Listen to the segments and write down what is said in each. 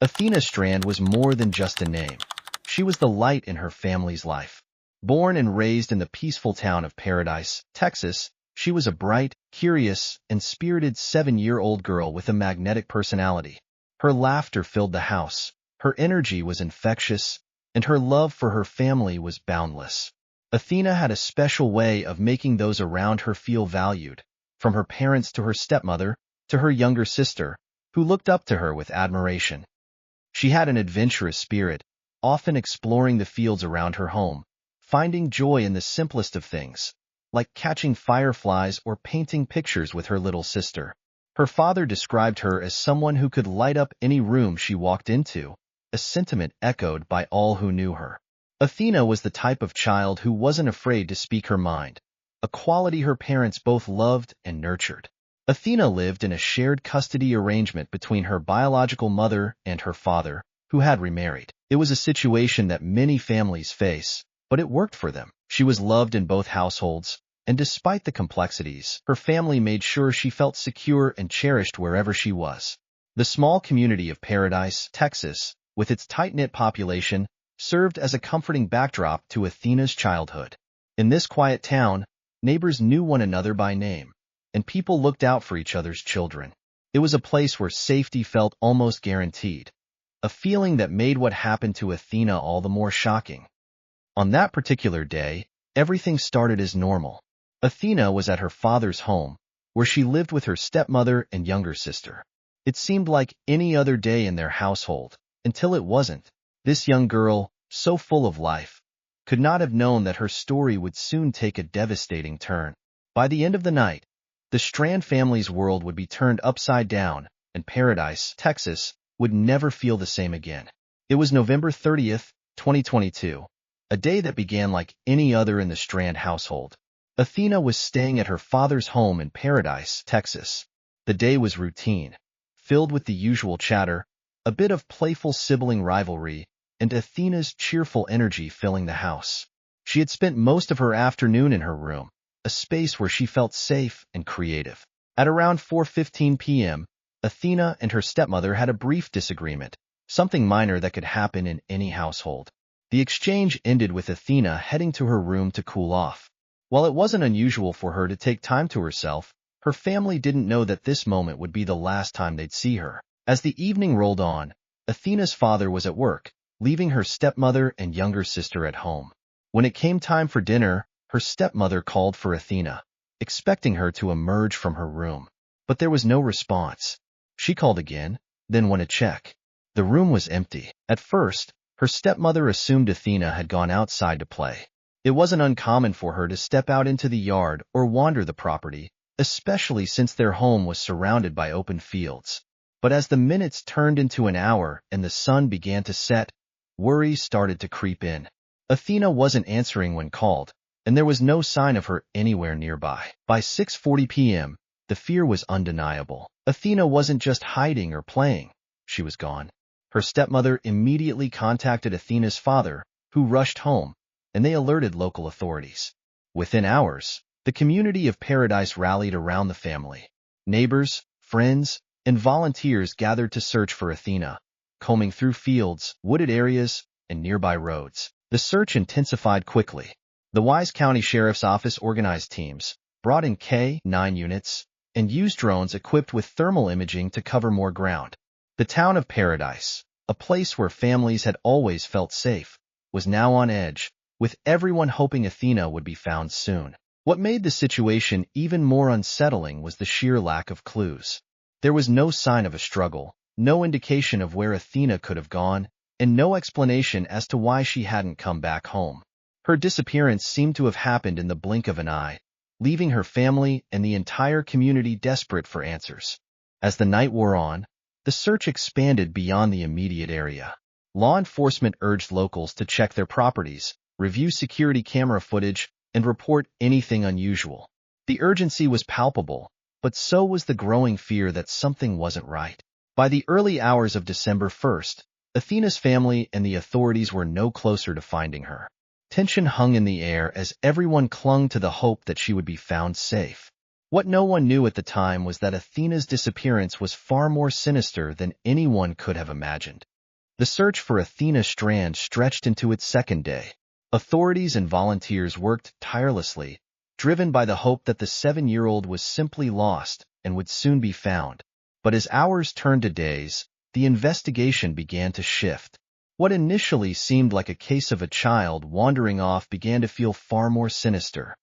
Athena Strand was more than just a name. She was the light in her family's life. Born and raised in the peaceful town of Paradise, Texas, she was a bright, curious, and spirited 7-year-old girl with a magnetic personality. Her laughter filled the house, her energy was infectious, and her love for her family was boundless. Athena had a special way of making those around her feel valued, from her parents to her stepmother, to her younger sister, who looked up to her with admiration. She had an adventurous spirit, often exploring the fields around her home, finding joy in the simplest of things, like catching fireflies or painting pictures with her little sister. Her father described her as someone who could light up any room she walked into, a sentiment echoed by all who knew her. Athena was the type of child who wasn't afraid to speak her mind, a quality her parents both loved and nurtured. Athena lived in a shared custody arrangement between her biological mother and her father, who had remarried. It was a situation that many families face, but it worked for them. She was loved in both households, and despite the complexities, her family made sure she felt secure and cherished wherever she was. The small community of Paradise, Texas, with its tight-knit population, served as a comforting backdrop to Athena's childhood. In this quiet town, neighbors knew one another by name, and people looked out for each other's children. It was a place where safety felt almost guaranteed, a feeling that made what happened to Athena all the more shocking. On that particular day, everything started as normal. Athena was at her father's home, where she lived with her stepmother and younger sister. It seemed like any other day in their household, until it wasn't. This young girl, so full of life, could not have known that her story would soon take a devastating turn. By the end of the night, the Strand family's world would be turned upside down, and Paradise, Texas, would never feel the same again. It was November 30th, 2022, a day that began like any other in the Strand household. Athena was staying at her father's home in Paradise, Texas. The day was routine, filled with the usual chatter, a bit of playful sibling rivalry, and Athena's cheerful energy filling the house. She had spent most of her afternoon in her room, a space where she felt safe and creative. At around 4:15 p.m., Athena and her stepmother had a brief disagreement, something minor that could happen in any household. The exchange ended with Athena heading to her room to cool off. While it wasn't unusual for her to take time to herself, her family didn't know that this moment would be the last time they'd see her. As the evening rolled on, Athena's father was at work, leaving her stepmother and younger sister at home. When it came time for dinner, her stepmother called for Athena, expecting her to emerge from her room. But there was no response. She called again, then went to check. The room was empty. At first, her stepmother assumed Athena had gone outside to play. It wasn't uncommon for her to step out into the yard or wander the property, especially since their home was surrounded by open fields. But as the minutes turned into an hour and the sun began to set, worry started to creep in. Athena wasn't answering when called, and there was no sign of her anywhere nearby. By 6:40 p.m., the fear was undeniable. Athena wasn't just hiding or playing. She was gone. Her stepmother immediately contacted Athena's father, who rushed home, and they alerted local authorities. Within hours, the community of Paradise rallied around the family. Neighbors, friends, and volunteers gathered to search for Athena, combing through fields, wooded areas, and nearby roads. The search intensified quickly. The Wise County Sheriff's Office organized teams, brought in K-9 units, and used drones equipped with thermal imaging to cover more ground. The town of Paradise, a place where families had always felt safe, was now on edge, with everyone hoping Athena would be found soon. What made the situation even more unsettling was the sheer lack of clues. There was no sign of a struggle, no indication of where Athena could have gone, and no explanation as to why she hadn't come back home. Her disappearance seemed to have happened in the blink of an eye, leaving her family and the entire community desperate for answers. As the night wore on, the search expanded beyond the immediate area. Law enforcement urged locals to check their properties, review security camera footage, and report anything unusual. The urgency was palpable, but so was the growing fear that something wasn't right. By the early hours of December 1st, Athena's family and the authorities were no closer to finding her. Tension hung in the air as everyone clung to the hope that she would be found safe. What no one knew at the time was that Athena's disappearance was far more sinister than anyone could have imagined. The search for Athena Strand stretched into its second day. Authorities and volunteers worked tirelessly, driven by the hope that the 7-year-old was simply lost and would soon be found. But as hours turned to days, the investigation began to shift. What initially seemed like a case of a child wandering off began to feel far more sinister.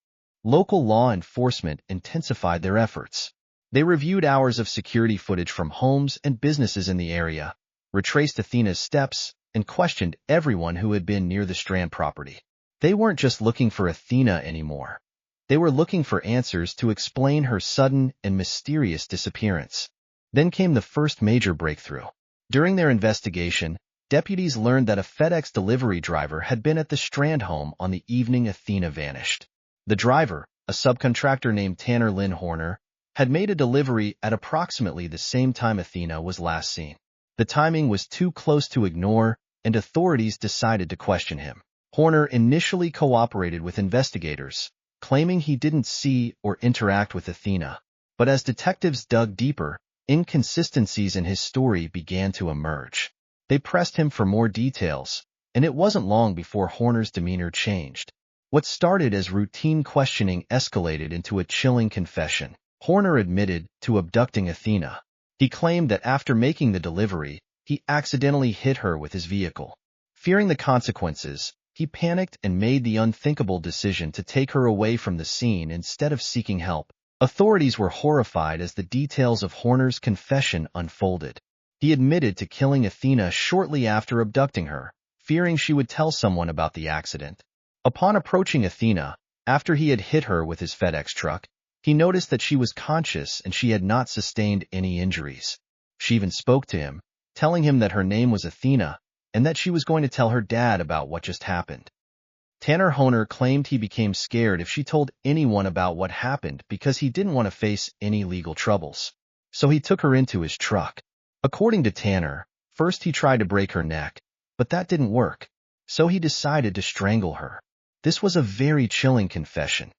Local law enforcement intensified their efforts. They reviewed hours of security footage from homes and businesses in the area, retraced Athena's steps, and questioned everyone who had been near the Strand property. They weren't just looking for Athena anymore. They were looking for answers to explain her sudden and mysterious disappearance. Then came the first major breakthrough. During their investigation, deputies learned that a Fedex delivery driver had been at the Strand home on the evening Athena vanished. The driver, a subcontractor named Tanner Lynn Horner, had made a delivery at approximately the same time Athena was last seen. The timing was too close to ignore, and authorities decided to question him. Horner initially cooperated with investigators, claiming he didn't see or interact with Athena. But as detectives dug deeper, inconsistencies in his story began to emerge. They pressed him for more details, and it wasn't long before Horner's demeanor changed. What started as routine questioning escalated into a chilling confession. Horner admitted to abducting Athena. He claimed that after making the delivery, he accidentally hit her with his vehicle. Fearing the consequences, he panicked and made the unthinkable decision to take her away from the scene instead of seeking help. Authorities were horrified as the details of Horner's confession unfolded. He admitted to killing Athena shortly after abducting her, fearing she would tell someone about the accident. Upon approaching Athena, after he had hit her with his FedEx truck, he noticed that she was conscious and she had not sustained any injuries. She even spoke to him, telling him that her name was Athena and that she was going to tell her dad about what just happened. Tanner Horner claimed he became scared if she told anyone about what happened because he didn't want to face any legal troubles. So he took her into his truck. According to Tanner, first he tried to break her neck, but that didn't work. So he decided to strangle her. This was a very chilling confession.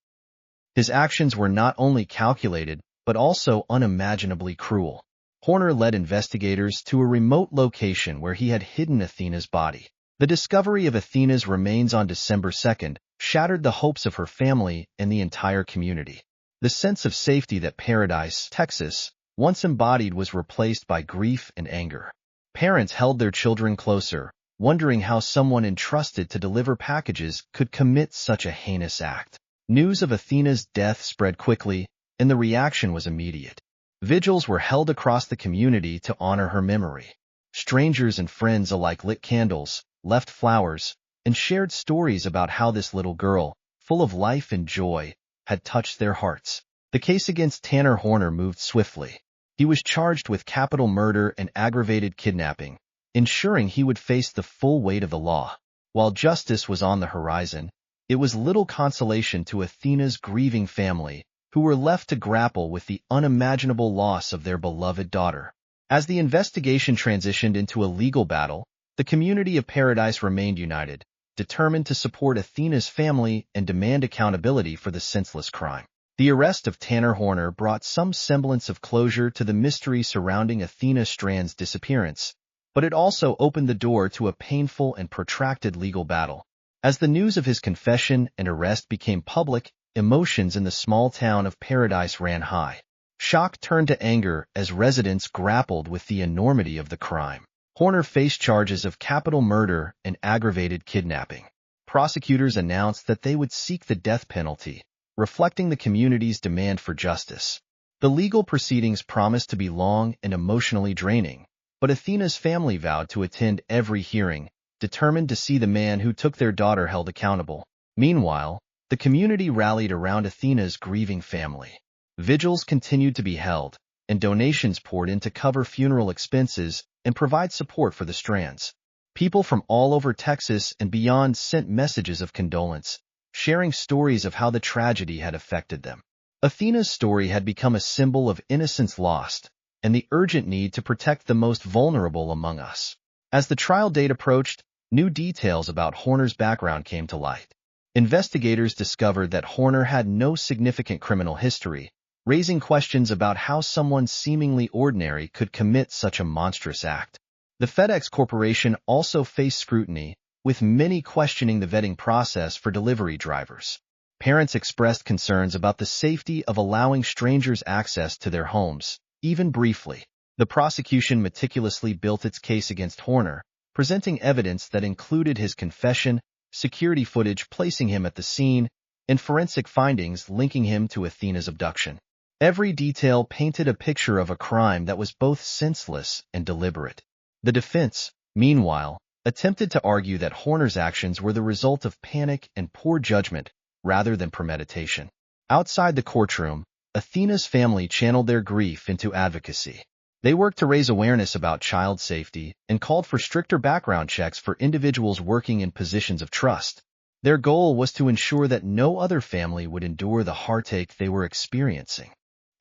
His actions were not only calculated, but also unimaginably cruel. Horner led investigators to a remote location where he had hidden Athena's body. The discovery of Athena's remains on December 2nd shattered the hopes of her family and the entire community. The sense of safety that Paradise, Texas, once embodied was replaced by grief and anger. Parents held their children closer, wondering how someone entrusted to deliver packages could commit such a heinous act. News of Athena's death spread quickly, and the reaction was immediate. Vigils were held across the community to honor her memory. Strangers and friends alike lit candles, left flowers, and shared stories about how this little girl, full of life and joy, had touched their hearts. The case against Tanner Horner moved swiftly. He was charged with capital murder and aggravated kidnapping, ensuring he would face the full weight of the law. While justice was on the horizon, it was little consolation to Athena's grieving family, who were left to grapple with the unimaginable loss of their beloved daughter. As the investigation transitioned into a legal battle, the community of Paradise remained united, determined to support Athena's family and demand accountability for the senseless crime. The arrest of Tanner Horner brought some semblance of closure to the mystery surrounding Athena Strand's disappearance, but it also opened the door to a painful and protracted legal battle. As the news of his confession and arrest became public, emotions in the small town of Paradise ran high. Shock turned to anger as residents grappled with the enormity of the crime. Horner faced charges of capital murder and aggravated kidnapping. Prosecutors announced that they would seek the death penalty, reflecting the community's demand for justice. The legal proceedings promised to be long and emotionally draining, but Athena's family vowed to attend every hearing, determined to see the man who took their daughter held accountable. Meanwhile, the community rallied around Athena's grieving family. Vigils continued to be held, and donations poured in to cover funeral expenses and provide support for the Strands. People from all over Texas and beyond sent messages of condolence, sharing stories of how the tragedy had affected them. Athena's story had become a symbol of innocence lost and the urgent need to protect the most vulnerable among us. As the trial date approached, new details about Horner's background came to light. Investigators discovered that Horner had no significant criminal history, raising questions about how someone seemingly ordinary could commit such a monstrous act. The Fedex Corporation also faced scrutiny, with many questioning the vetting process for delivery drivers. Parents expressed concerns about the safety of allowing strangers access to their homes, even briefly. The prosecution meticulously built its case against Horner, presenting evidence that included his confession, security footage placing him at the scene, and forensic findings linking him to Athena's abduction. Every detail painted a picture of a crime that was both senseless and deliberate. The defense, meanwhile, attempted to argue that Horner's actions were the result of panic and poor judgment rather than premeditation. Outside the courtroom, Athena's family channeled their grief into advocacy. They worked to raise awareness about child safety and called for stricter background checks for individuals working in positions of trust. Their goal was to ensure that no other family would endure the heartache they were experiencing.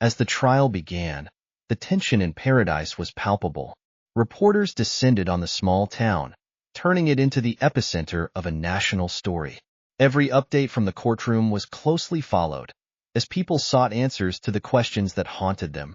As the trial began, the tension in Paradise was palpable. Reporters descended on the small town, turning it into the epicenter of a national story. Every update from the courtroom was closely followed, as people sought answers to the questions that haunted them.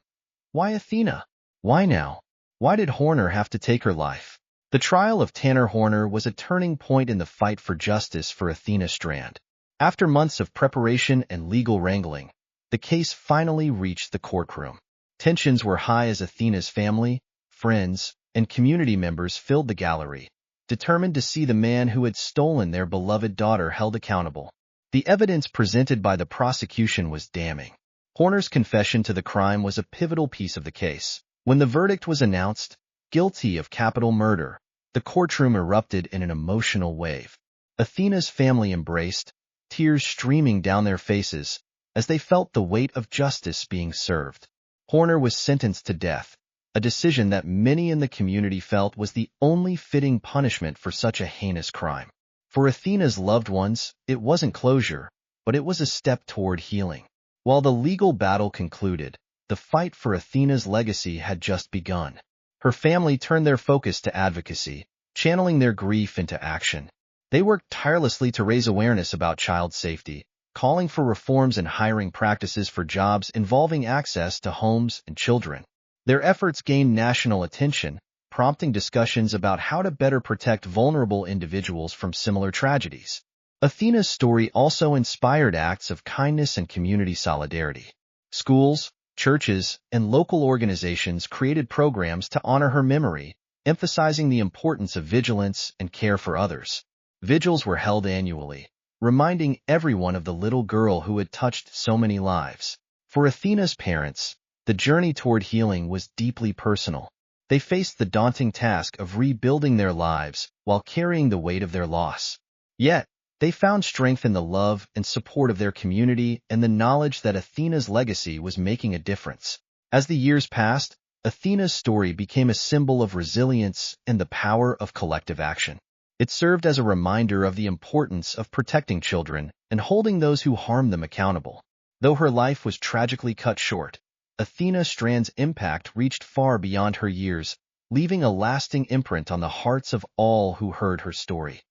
Why Athena? Why now? Why did Horner have to take her life? The trial of Tanner Horner was a turning point in the fight for justice for Athena Strand. After months of preparation and legal wrangling, the case finally reached the courtroom. Tensions were high as Athena's family, friends, and community members filled the gallery, determined to see the man who had stolen their beloved daughter held accountable. The evidence presented by the prosecution was damning. Horner's confession to the crime was a pivotal piece of the case. When the verdict was announced, guilty of capital murder, the courtroom erupted in an emotional wave. Athena's family embraced, tears streaming down their faces, as they felt the weight of justice being served. Horner was sentenced to death, a decision that many in the community felt was the only fitting punishment for such a heinous crime. For Athena's loved ones, it wasn't closure, but it was a step toward healing. While the legal battle concluded, the fight for Athena's legacy had just begun. Her family turned their focus to advocacy, channeling their grief into action. They worked tirelessly to raise awareness about child safety, calling for reforms in hiring practices for jobs involving access to homes and children. Their efforts gained national attention, prompting discussions about how to better protect vulnerable individuals from similar tragedies. Athena's story also inspired acts of kindness and community solidarity. Schools, churches, and local organizations created programs to honor her memory, emphasizing the importance of vigilance and care for others. Vigils were held annually, reminding everyone of the little girl who had touched so many lives. For Athena's parents, the journey toward healing was deeply personal. They faced the daunting task of rebuilding their lives while carrying the weight of their loss. Yet, they found strength in the love and support of their community and the knowledge that Athena's legacy was making a difference. As the years passed, Athena's story became a symbol of resilience and the power of collective action. It served as a reminder of the importance of protecting children and holding those who harm them accountable. Though her life was tragically cut short, Athena Strand's impact reached far beyond her years, leaving a lasting imprint on the hearts of all who heard her story.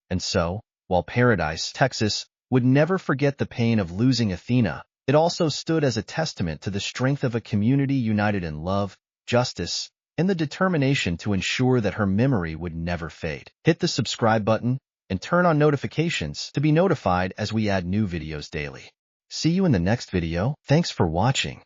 And so, while Paradise, Texas, would never forget the pain of losing Athena, it also stood as a testament to the strength of a community united in love, justice, and the determination to ensure that her memory would never fade. Hit the subscribe button and turn on notifications to be notified as we add new videos daily. See you in the next video. Thanks for watching.